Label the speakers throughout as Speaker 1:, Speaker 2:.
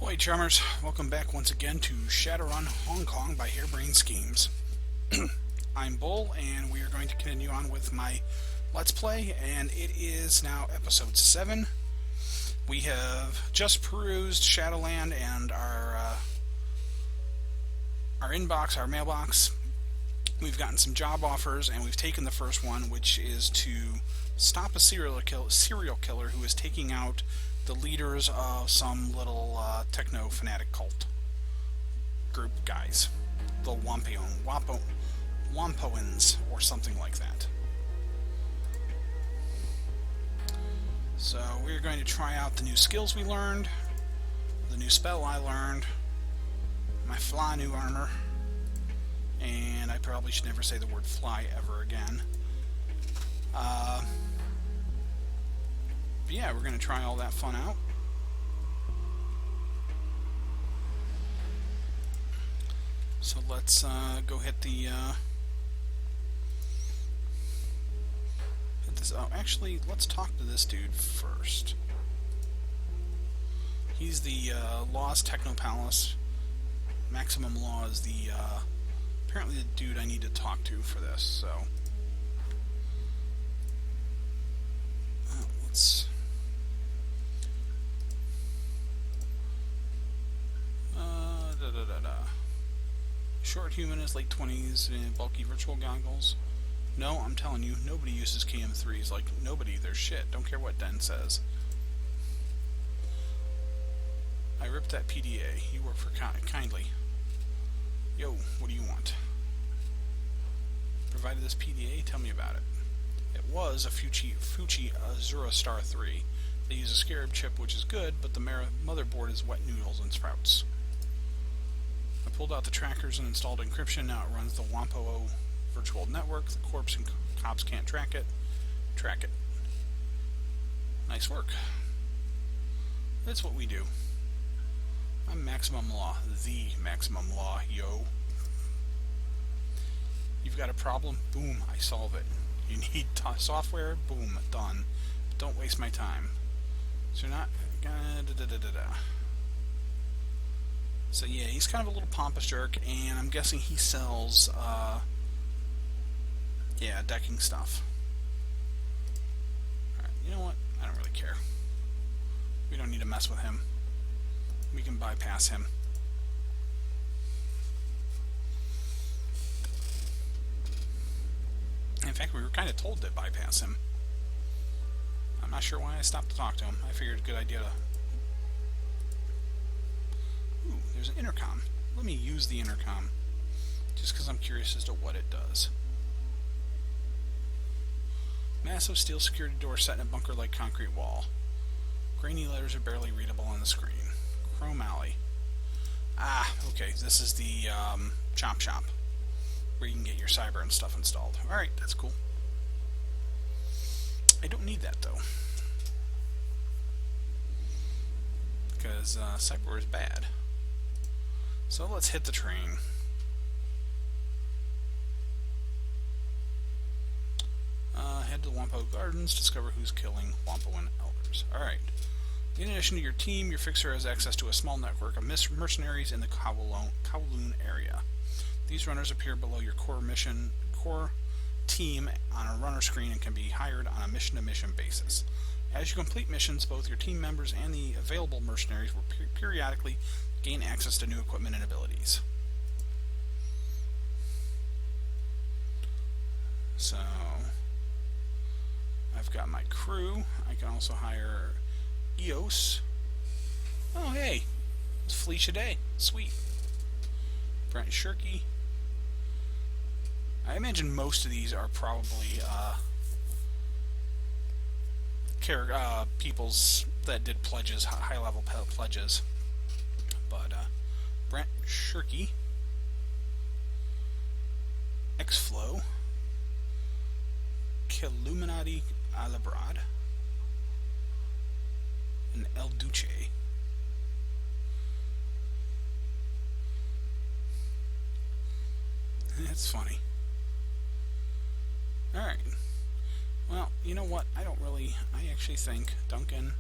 Speaker 1: Ahoy, charmers! Welcome back once again to Shadowrun Hong Kong by Harebrained Schemes. I'm Bull, and we are going to continue on with my Let's Play, and it is now episode 7. We have just perused Shadowland and our inbox, our mailbox. We've gotten some job offers, and we've taken the first one, which is to stop a serial killer who is taking out the leaders of some little techno fanatic cult group guys, the Wampoans, or something like that. So we're going to try out the new skills we learned, the new spell I learned, my fly new armor, and I probably should never say the word fly ever again. But yeah, we're going to try all that fun out. So let's go hit the hit this. Oh, actually, let's talk to this dude first. He's the Law's Techno Palace. Maximum Law is the apparently the dude I need to talk to for this. So let's. Short humanist, late 20s, bulky virtual goggles. No, I'm telling you, nobody uses KM3s. Like, nobody. They're shit. Don't care what Den says. I ripped that PDA. You work for kindly. Yo, what do you want? Provided this PDA? Tell me about it. It was a Fuji Azura Star 3. They use a Scarab chip, which is good, but the motherboard is wet noodles and sprouts. I pulled out the trackers and installed encryption. Now it runs the Wampo virtual network. The corpse and cops can't track it. Track it. Nice work. That's what we do. I'm Maximum Law. The Maximum Law, yo. You've got a problem? Boom, I solve it. You need software? Boom, done. But don't waste my time. So you're not... So yeah, he's kind of a little pompous jerk, and I'm guessing he sells, yeah, decking stuff. Alright, you know what? I don't really care. We don't need to mess with him. We can bypass him. In fact, we were kind of told to bypass him. I'm not sure why I stopped to talk to him. I figured a good idea to... Ooh, there's an intercom. Let me use the intercom, just because I'm curious as to what it does. Massive steel security door set in a bunker-like concrete wall. Grainy letters are barely readable on the screen. Chrome Alley. Ah, okay, this is the chop shop, where you can get your cyber and stuff installed. Alright, that's cool. I don't need that, though, because cyber is bad. So let's hit the train. Head to the Wampo Gardens, discover who's killing Wampoan elders. Alright. In addition to your team, your fixer has access to a small network of mercenaries in the Kowloon area. These runners appear below your core team on a runner screen and can be hired on a mission-to-mission basis. As you complete missions, both your team members and the available mercenaries will periodically gain access to new equipment and abilities. So, I've got my crew. I can also hire EOS. Oh, hey, it's Felicia Day. Sweet. Brent Shirky. I imagine most of these are probably peoples that did pledges, high-level pledges. But Brent Shirky, X-Flow, Killuminati Alabrad, and El Duce. That's funny. Alright. Well, you know what? I actually think Duncan,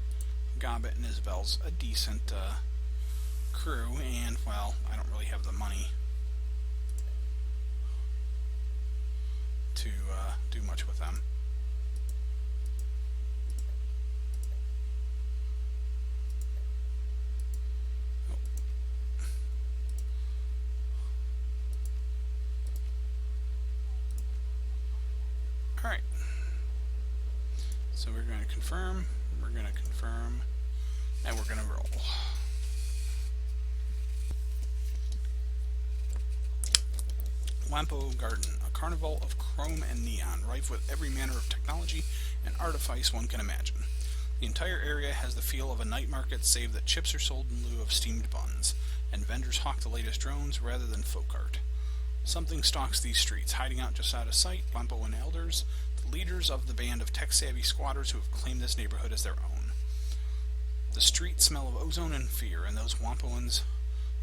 Speaker 1: Gobbett, and Isabel's a decent crew, and, well, I don't really have the money to do much with them. Alright. So we're going to confirm, and we're going to roll. Wampo Garden, a carnival of chrome and neon, rife with every manner of technology and artifice one can imagine. The entire area has the feel of a night market, save that chips are sold in lieu of steamed buns, and vendors hawk the latest drones rather than folk art. Something stalks these streets, hiding out just out of sight. Wampo and elders, the leaders of the band of tech-savvy squatters who have claimed this neighborhood as their own. The streets smell of ozone and fear, and those Wampoans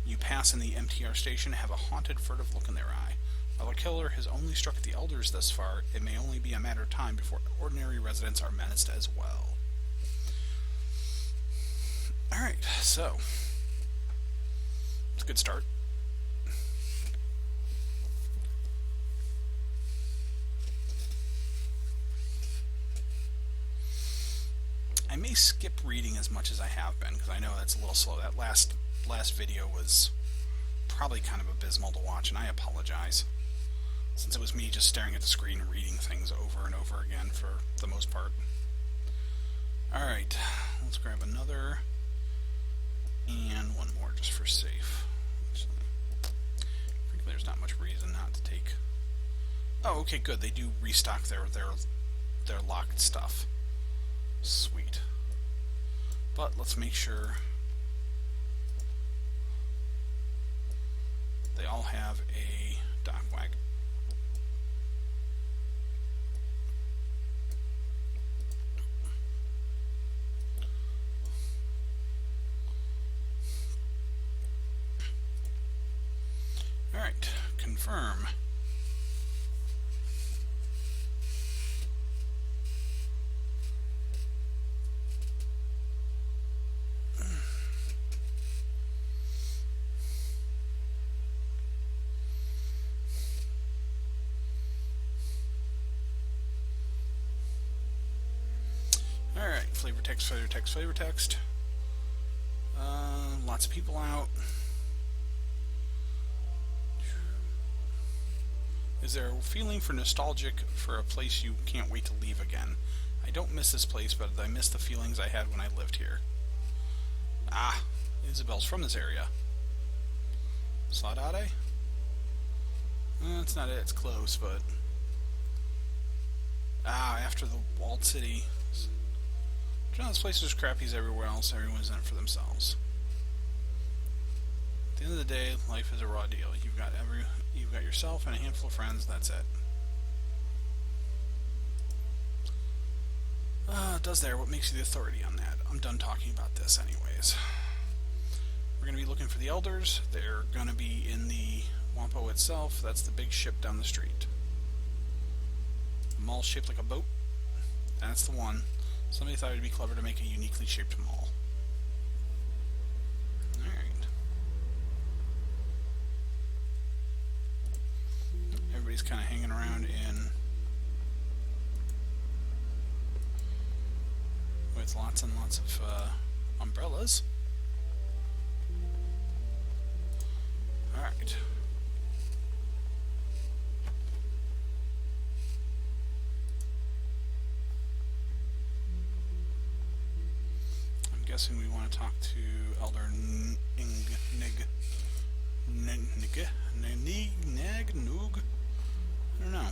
Speaker 1: you pass in the MTR station have a haunted, furtive look in their eye. While a killer has only struck at the elders thus far, it may only be a matter of time before ordinary residents are menaced as well. Alright, so it's a good start. I may skip reading as much as I have been, because I know that's a little slow. That last video was probably kind of abysmal to watch, and I apologize, since it was me just staring at the screen and reading things over and over again for the most part. Alright, let's grab another, and one more just for safe. Actually, I think there's not much reason not to take... Oh, okay, good. They do restock their locked stuff. Sweet. But let's make sure they all have a dock wagon. Alright, confirm. Alright, flavor text, flavor text, flavor text. Lots of people out. Is there a feeling for nostalgic for a place you can't wait to leave again? I don't miss this place, but I miss the feelings I had when I lived here. Ah, Isabel's from this area. Saudade? That's not it, it's close, but... Ah, after the walled city. John, this place is crappy as everywhere else. Everyone's in it for themselves. At the end of the day, life is a raw deal. You've got yourself and a handful of friends. That's it. Does there? What makes you the authority on that? I'm done talking about this, anyways. We're going to be looking for the elders. They're going to be in the Wampo itself. That's the big ship down the street. The mall shaped like a boat. That's the one. Somebody thought it'd be clever to make a uniquely shaped mall. Alright. Everybody's kind of hanging around in with lots and lots of umbrellas. Alright. Guessing we want to talk to Elder Noog. I don't know.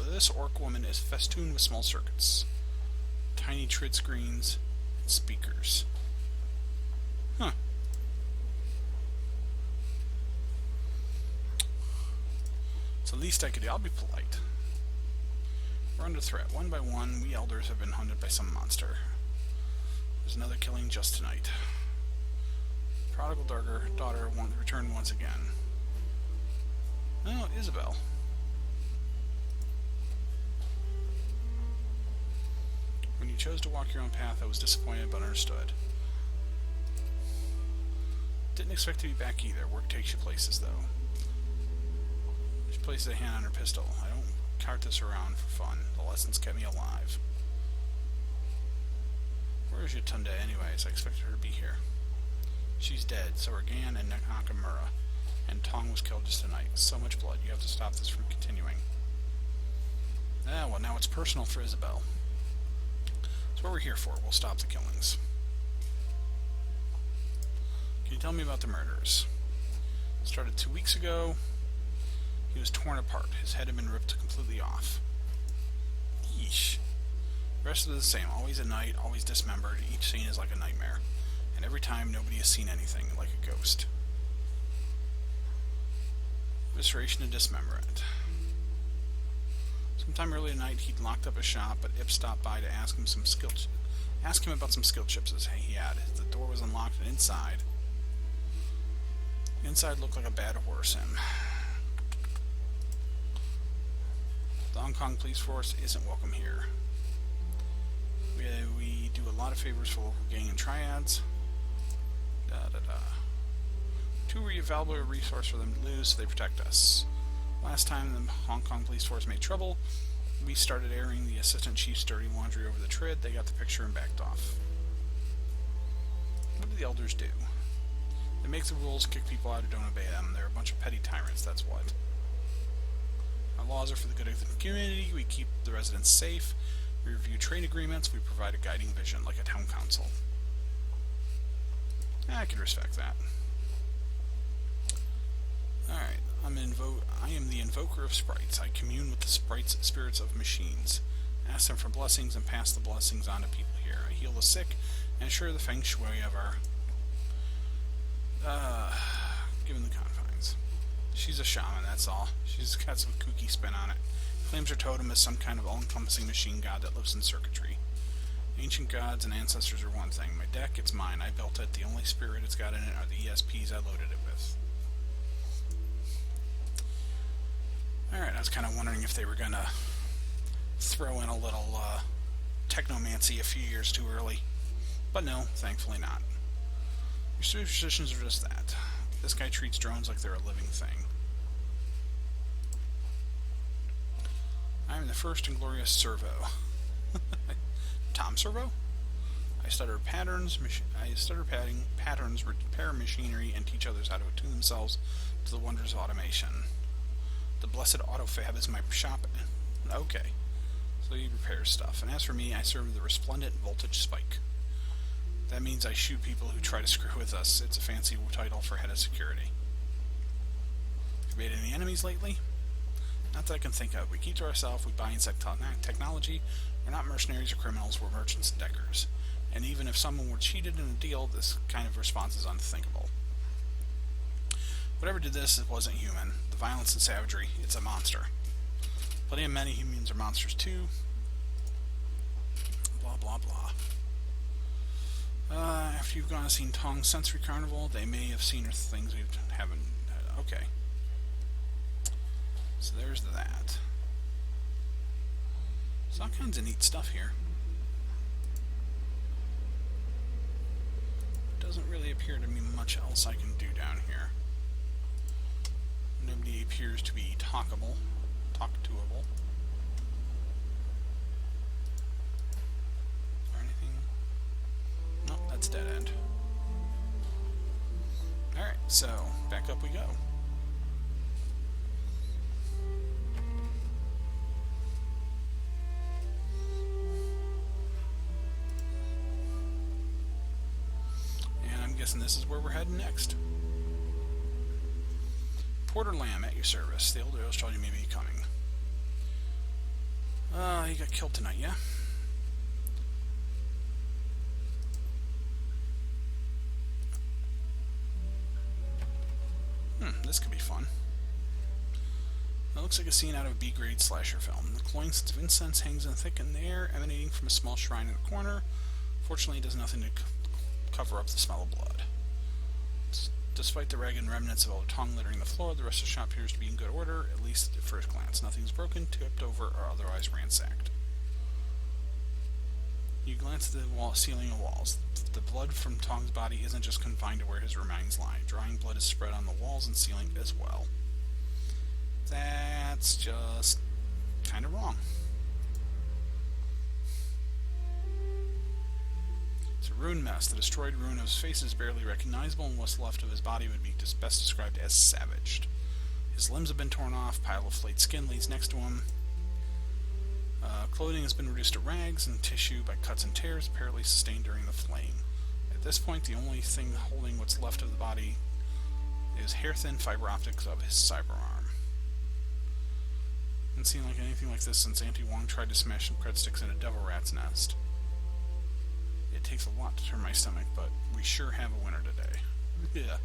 Speaker 1: This orc woman is festooned with small circuits, tiny trid screens, and speakers. Huh. It's the least I could do. I'll be polite. We're under threat. One by one, we elders have been hunted by some monster. There's another killing just tonight. Prodigal daughter returned once again. Oh, Isabel. When you chose to walk your own path. I was disappointed, but understood. Didn't expect to be back either. Work takes you places, though. She places a hand on her pistol. I don't cart this around for fun. The lessons kept me alive. Where is Yatunde, anyways? I expected her to be here. She's dead. So are Gan and Nakamura. And Tong was killed just tonight. So much blood. You have to stop this from continuing. Ah, well, now it's personal for Isabel. That's what we're here for. We'll stop the killings. Can you tell me about the murders? It started 2 weeks ago. He was torn apart. His head had been ripped completely off. Yeesh. The rest of it is the same. Always at night, always dismembered. Each scene is like a nightmare. And every time, nobody has seen anything, like a ghost. Evisceration and dismemberment. Sometime early at night, he'd locked up his shop, but Ip stopped by to ask him about some skill chips as he had. The door was unlocked, and inside looked like a bad horror sim. The Hong Kong police force isn't welcome here. We do a lot of favors for local gang and triads. Two were a valuable resource for them to lose, so they protect us. Last time the Hong Kong police force made trouble, we started airing the assistant chief's dirty laundry over the Trid. They got the picture and backed off. What do the elders do? They make the rules, kick people out who don't obey them. They're a bunch of petty tyrants, that's what. Our laws are for the good of the community. We keep the residents safe. We review trade agreements. We provide a guiding vision, like a town council. I could respect that. Alright, I am the invoker of sprites. I commune with the spirits of machines. Ask them for blessings and pass the blessings on to people here. I heal the sick and ensure the feng shui of our... given the confines. She's a shaman, that's all. She's got some kooky spin on it. Claims her totem is some kind of all-encompassing machine god that lives in circuitry. Ancient gods and ancestors are one thing. My deck, it's mine. I built it. The only spirit it's got in it are the ESPs I loaded it with. Alright, I was kind of wondering if they were going to throw in a little technomancy a few years too early. But no, thankfully not. Your superstitions are just that. This guy treats drones like they're a living thing. I am the first and glorious Servo. Tom Servo? I stutter patterns, repair machinery, and teach others how to attune themselves to the wonders of automation. The blessed Autofab is my shop. Okay. So he repairs stuff. And as for me, I serve the resplendent voltage spike. That means I shoot people who try to screw with us. It's a fancy title for head of security. Have you made any enemies lately? Not that I can think of. We keep to ourselves, we buy and sell technology. We're not mercenaries or criminals, we're merchants and deckers. And even if someone were cheated in a deal, this kind of response is unthinkable. Whatever did this, it wasn't human. The violence and savagery, it's a monster. Plenty of many humans are monsters too. Blah, blah, blah. After you've gone and seen Tong's Sensory Carnival, they may have seen things we haven't... Okay. So there's that. There's all kinds of neat stuff here. Doesn't really appear to be much else I can do down here. Nobody appears to be talkable. Talk-to-able. Or anything? Nope, that's dead end. Alright, so back up we go. And this is where we're heading next. Porter Lamb at your service. The old Earls told you may be coming. He got killed tonight, yeah? This could be fun. It looks like a scene out of a B-grade slasher film. The cloying sense of incense hangs in thick in the air, emanating from a small shrine in the corner. Fortunately, it does nothing to cover up the smell of blood. Despite the ragged remnants of old tongue littering the floor, the rest of the shop appears to be in good order, at least at first glance. Nothing's broken, tipped over, or otherwise ransacked. You glanced at the ceiling and walls. The blood from Tong's body isn't just confined to where his remains lie. Drying blood is spread on the walls and ceiling as well. That's just kind of wrong. It's a ruined mess. The destroyed ruin of his face is barely recognizable, and what's left of his body would be best described as savaged. His limbs have been torn off, pile of flayed skin lays next to him. Clothing has been reduced to rags and tissue by cuts and tears apparently sustained during the flame. At this point, the only thing holding what's left of the body is hair-thin fiber optics of his cyber arm. Haven't seen like anything like this since Auntie Wong tried to smash some cred sticks in a devil rat's nest. It takes a lot to turn my stomach, but we sure have a winner today. Yeah.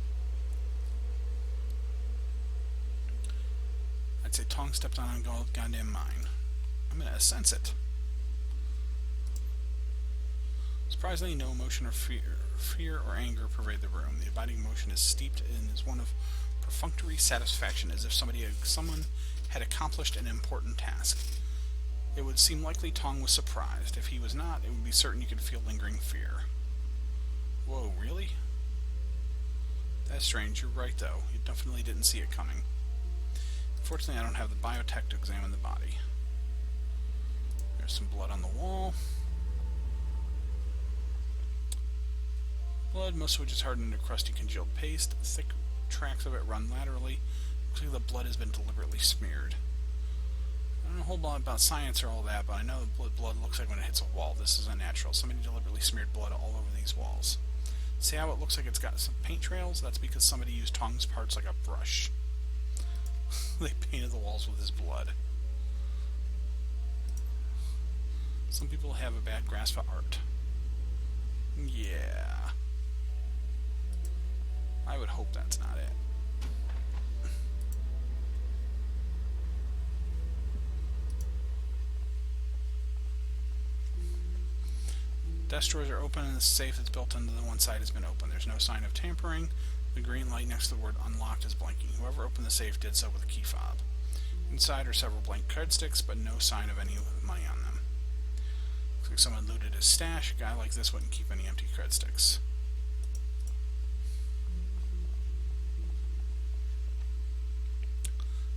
Speaker 1: I'd say Tong stepped on a goddamn mine. I'm gonna sense it. Surprisingly, no emotion or fear or anger pervade the room. The abiding emotion is steeped in is one of perfunctory satisfaction, as if someone had accomplished an important task. It would seem likely Tong was surprised. If he was not, it would be certain you could feel lingering fear. Whoa, really? That's strange. You're right, though. You definitely didn't see it coming. Fortunately, I don't have the biotech to examine the body. There's some blood on the wall. Blood, most of which is hardened into crusty congealed paste. Thick tracks of it run laterally. Looks like the blood has been deliberately smeared. I don't know a whole lot about science or all that, but I know what blood looks like when it hits a wall. This is unnatural. Somebody deliberately smeared blood all over these walls. See how it looks like it's got some paint trails? That's because somebody used Tong's parts like a brush. They painted the walls with his blood. Some people have a bad grasp of art. Yeah. I would hope that's not it. Desk drawers are open and the safe that's built into the one side has been opened. There's no sign of tampering. The green light next to the word unlocked is blinking. Whoever opened the safe did so with a key fob. Inside are several blank card sticks, but no sign of any money on them. Looks like someone looted his stash. A guy like this wouldn't keep any empty cred sticks.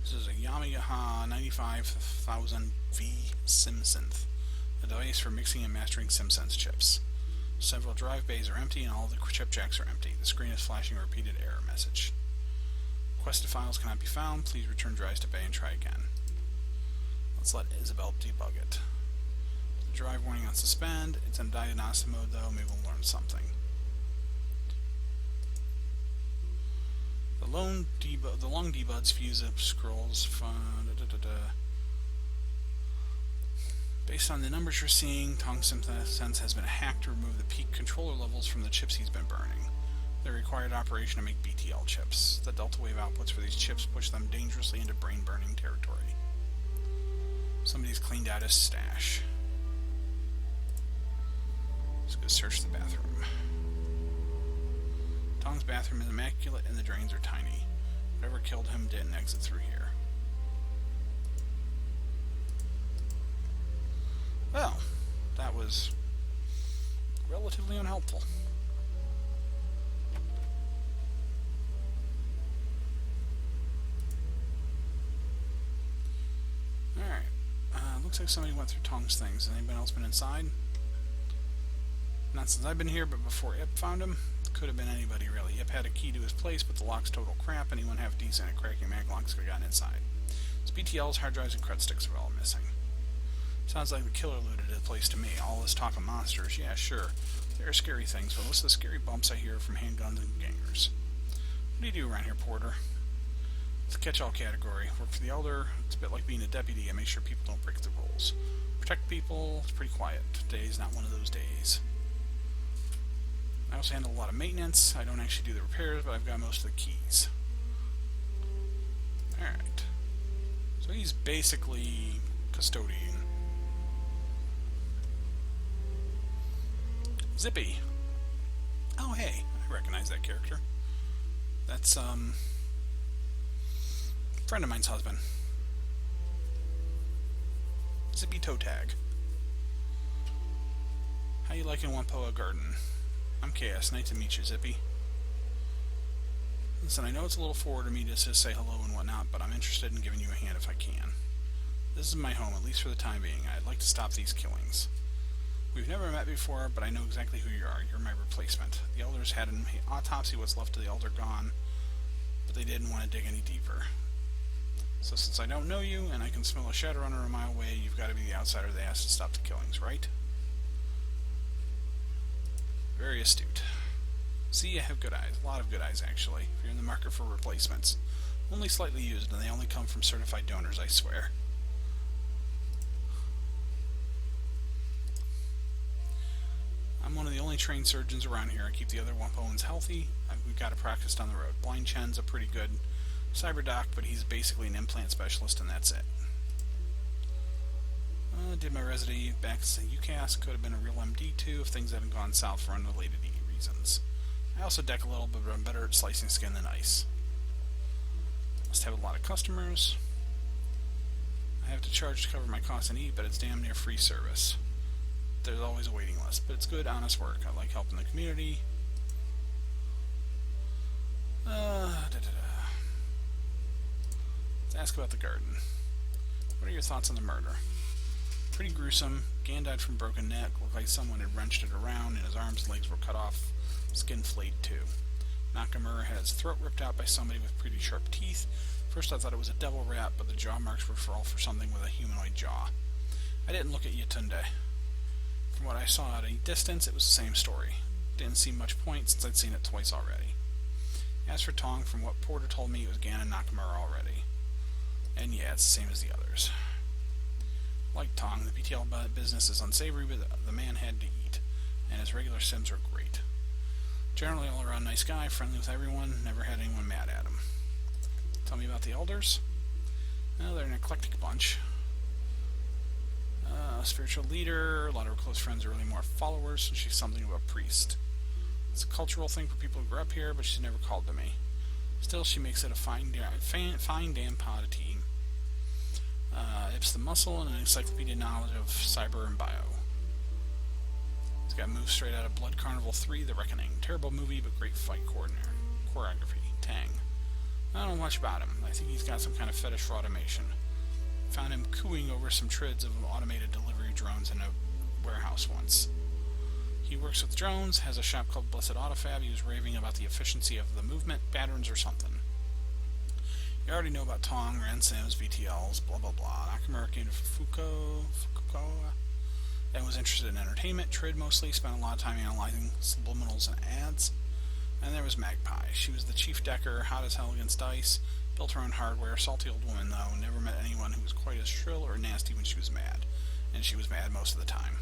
Speaker 1: This is a Yamaha 95,000V SimSynth, a device for mixing and mastering SimSense chips. Several drive bays are empty and all the chip jacks are empty. The screen is flashing a repeated error message. Requested files cannot be found. Please return drives to bay and try again. Let's let Isabel debug it. The drive warning on suspend. It's in diagnostic mode though. Maybe we'll learn something. The long debuds fuse up scrolls. Based on the numbers you're seeing, Tong's SimSense has been hacked to remove the peak controller levels from the chips he's been burning. The required operation to make BTL chips. The delta wave outputs for these chips push them dangerously into brain-burning territory. Somebody's cleaned out his stash. Let's go search the bathroom. Tong's bathroom is immaculate and the drains are tiny. Whatever killed him didn't exit through here. Well, that was relatively unhelpful. Alright. Looks like somebody went through Tong's things. Has anybody else been inside? Not since I've been here, but before Ip found him. Could have been anybody, really. Ip had a key to his place, but the lock's total crap. Anyone half decent at cracking mag locks could have gotten inside. His BTLs, hard drives, and cred sticks are all missing. Sounds like the killer looted the place to me. All this talk of monsters, yeah, sure. There are scary things, but most of the scary bumps I hear are from handguns and gangers. What do you do around here, Porter? It's a catch-all category. Work for the Elder. It's a bit like being a deputy. I make sure people don't break the rules. Protect people. It's pretty quiet. Today's not one of those days. I also handle a lot of maintenance. I don't actually do the repairs, but I've got most of the keys. Alright. So he's basically custodian. Zippy. Oh, hey. I recognize that character. That's, friend of mine's husband. Zippy Toe Tag. How you liking Wampoa Garden? I'm KS. Nice to meet you, Zippy. Listen, I know it's a little forward of me to just say hello and whatnot, but I'm interested in giving you a hand if I can. This is my home, at least for the time being. I'd like to stop these killings. We've never met before, but I know exactly who you are. You're my replacement. The elders had an autopsy what's left of the elder gone, but they didn't want to dig any deeper. So since I don't know you, and I can smell a Shadowrunner a mile away, you've got to be the outsider they asked to stop the killings, right? Very astute. See, you have good eyes. A lot of good eyes, actually, if you're in the market for replacements. Only slightly used, and they only come from certified donors, I swear. I'm one of the only trained surgeons around here. I keep the other Wampoans healthy. We've got to practice down the road. Blind Chen's a pretty good cyber doc, but he's basically an implant specialist, and that's it. Did my residency back at UCAS. Could have been a real MD too if things hadn't gone south for unrelated reasons. I also deck a little bit, but I'm better at slicing skin than ice. Must have a lot of customers. I have to charge to cover my costs and eat, but it's damn near free service. There's always a waiting list, but it's good, honest work. I like helping the community. Let's ask about the garden. What are your thoughts on the murder? Pretty gruesome. Gan died from broken neck. Looked like someone had wrenched it around, and his arms and legs were cut off. Skin flayed too. Nakamura had his throat ripped out by somebody with pretty sharp teeth. First I thought it was a devil rat, but the jaw marks were all for something with a humanoid jaw. I didn't look at Yatunde. From what I saw at a distance, it was the same story. Didn't see much point since I'd seen it twice already. As for Tong, from what Porter told me, it was Gan and Nakamura already. And yeah, it's the same as the others. Like Tong, the PTL business is unsavory, but the man had to eat, and his regular sims are great. Generally all around nice guy, friendly with everyone, never had anyone mad at him. Tell me about the elders. Well, they're an eclectic bunch. Spiritual leader, a lot of her close friends are really more followers, and she's something of a priest. It's a cultural thing for people who grew up here, but she's never called to me. Still, she makes it a fine damn pot of tea. It's the muscle and an encyclopedia knowledge of cyber and bio. It's got moves straight out of Blood Carnival 3, The Reckoning. Terrible movie, but great fight choreography. Tang. I don't know much about him. I think he's got some kind of fetish for automation. Found him cooing over some trids of automated delivery drones in a warehouse once. He works with drones, has a shop called Blessed Autofab. He was raving about the efficiency of the movement patterns or something. You already know about Tong, Ren Sims, VTLs, blah blah blah. Nakamura came to Fukuoka and was interested in entertainment. Trid mostly, spent a lot of time analyzing subliminals and ads. And there was Magpie. She was the chief decker, hot as hell against dice, built her own hardware, salty old woman though, never met anyone who was quite as shrill or nasty when she was mad. And she was mad most of the time.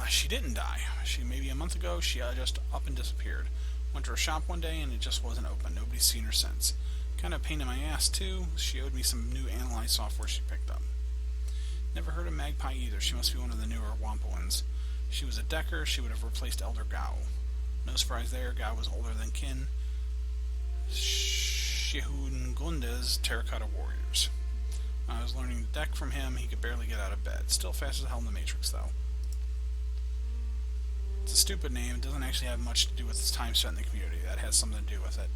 Speaker 1: She didn't die. Maybe a month ago, she just up and disappeared. Went to her shop one day and it just wasn't open. Nobody's seen her since. Kind of a pain in my ass too. She owed me some new analyze software she picked up. Never heard of Magpie either. She must be one of the newer Wampoans. She was a decker. She would have replaced Elder Gao. No surprise there. Gao was older than kin. Shihungunda's terracotta warriors. When I was learning to deck from him, he could barely get out of bed. Still fast as hell in the Matrix though. It's a stupid name. It doesn't actually have much to do with his time spent in the community. That has something to do with it.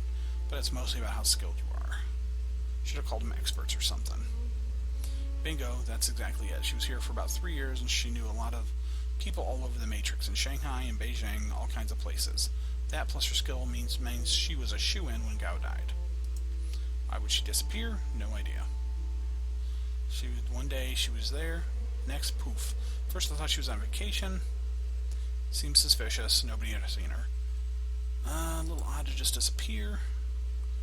Speaker 1: But it's mostly about how skilled you are. Should have called them experts or something. Bingo, that's exactly it. She was here for about 3 years and she knew a lot of people all over the Matrix. In Shanghai and Beijing, all kinds of places. That plus her skill means she was a shoo-in when Gao died. Why would she disappear? No idea. One day she was there. Next, poof. First I thought she was on vacation. Seems suspicious. Nobody had seen her. A little odd to just disappear.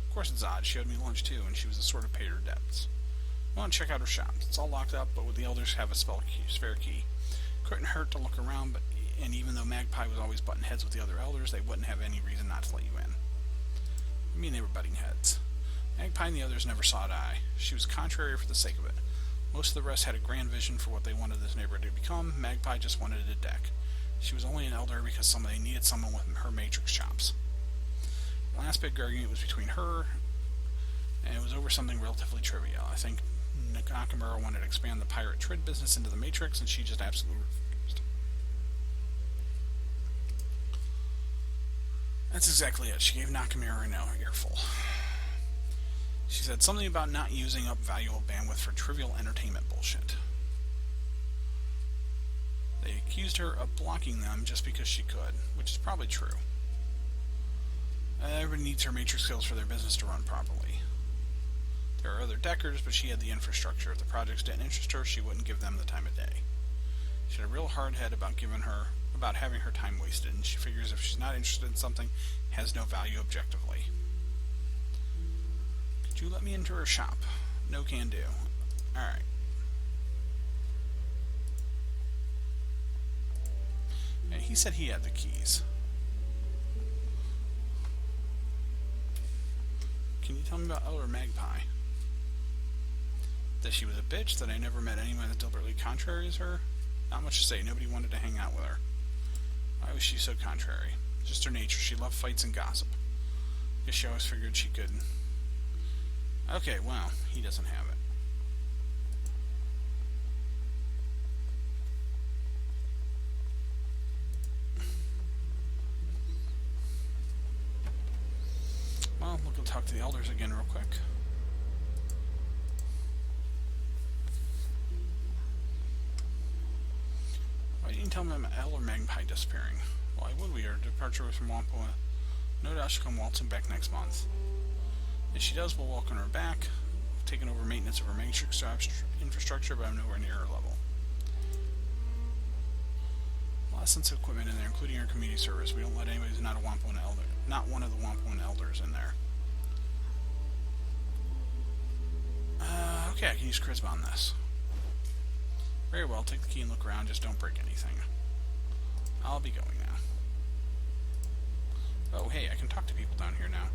Speaker 1: Of course it's odd. She owed me lunch too, and she was the sort of paid her debts. I want to check out her shop. It's all locked up, but with the elders have a spare key. Couldn't hurt to look around, and even though Magpie was always butting heads with the other elders, they wouldn't have any reason not to let you in. I mean, they were butting heads. Magpie and the others never saw eye to eye. She was contrary for the sake of it. Most of the rest had a grand vision for what they wanted this neighborhood to become. Magpie just wanted a deck. She was only an elder because somebody needed someone with her matrix chops. The last big argument was between her, and it was over something relatively trivial. I think Nakamura wanted to expand the pirate trade business into the Matrix, and she just absolutely refused. That's exactly it. She gave Nakamura an earful. She said something about not using up valuable bandwidth for trivial entertainment bullshit. They accused her of blocking them just because she could, which is probably true. Everybody needs her Matrix skills for their business to run properly. There are other deckers, but she had the infrastructure. If the projects didn't interest her, she wouldn't give them the time of day. She had a real hard head about having her time wasted, and she figures if she's not interested in something, it has no value objectively. Could you let me into her shop? No can do. Alright. And he said he had the keys. Can you tell me about Elder Magpie? That she was a bitch, that I never met anyone that deliberately contrary as her? Not much to say. Nobody wanted to hang out with her. Why was she so contrary? Just her nature. She loved fights and gossip. Guess she always figured she could. Okay, well, he doesn't have it. Well, we'll go talk to the elders again real quick. Why didn't you tell me about Elder Magpie disappearing? Why would we? Her departure was from Wampa. No doubt she'll come waltzing back next month. If she does, we'll welcome her back. We've taken over maintenance of her Matrix infrastructure, but I'm nowhere near her level. A lot of sensitive equipment in there, including our community service. We don't let anybody who's not a Wampa elder, not one of the Wampa elders in there. Okay, I can use Charisma on this. Very well, take the key and look around, just don't break anything. I'll be going now. Oh, hey, I can talk to people down here now.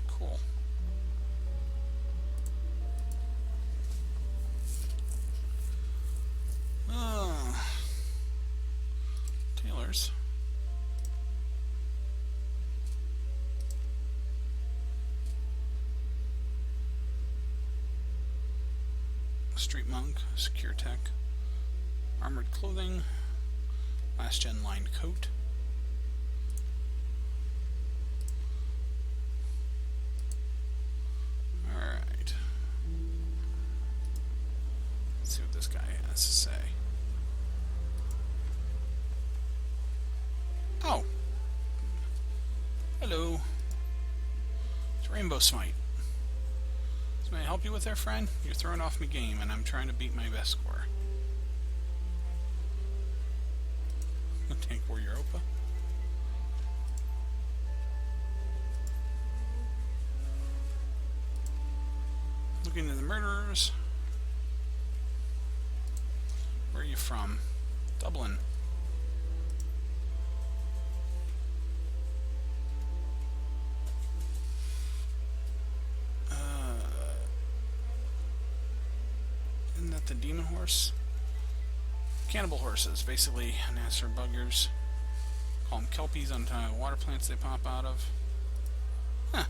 Speaker 1: Cool. Tailors. Street Monk, Secure Tech, Armored Clothing, Last Gen Lined Coat. Alright. Let's see what this guy has to say. Oh! Hello. It's Rainbow Smite. May I help you with there, friend? You're throwing off my game, and I'm trying to beat my best score. Tank Warrior Opa. Looking at the murderers. Where are you from? Dublin. The demon horse? Cannibal horses, basically Nasser buggers. Call them kelpies on the water plants they pop out of. Huh.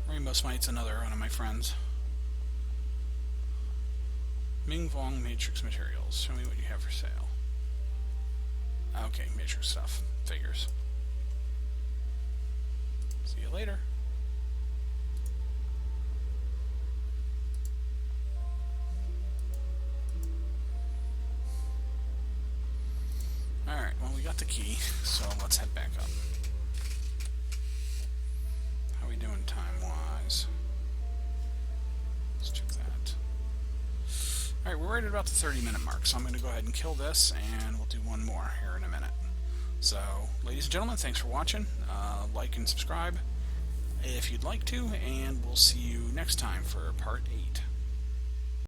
Speaker 1: Rainbow Smite's another one of my friends. Ming Vong Matrix Materials. Show me what you have for sale. Okay, Matrix stuff. Figures. See you later. Alright, well we got the key, so let's head back up. How are we doing time-wise? Let's check that. Alright, we're right at about the 30-minute mark, so I'm going to go ahead and kill this, and we'll do one more here in a minute. So, ladies and gentlemen, thanks for watching. Like and subscribe if you'd like to, and we'll see you next time for Part 8.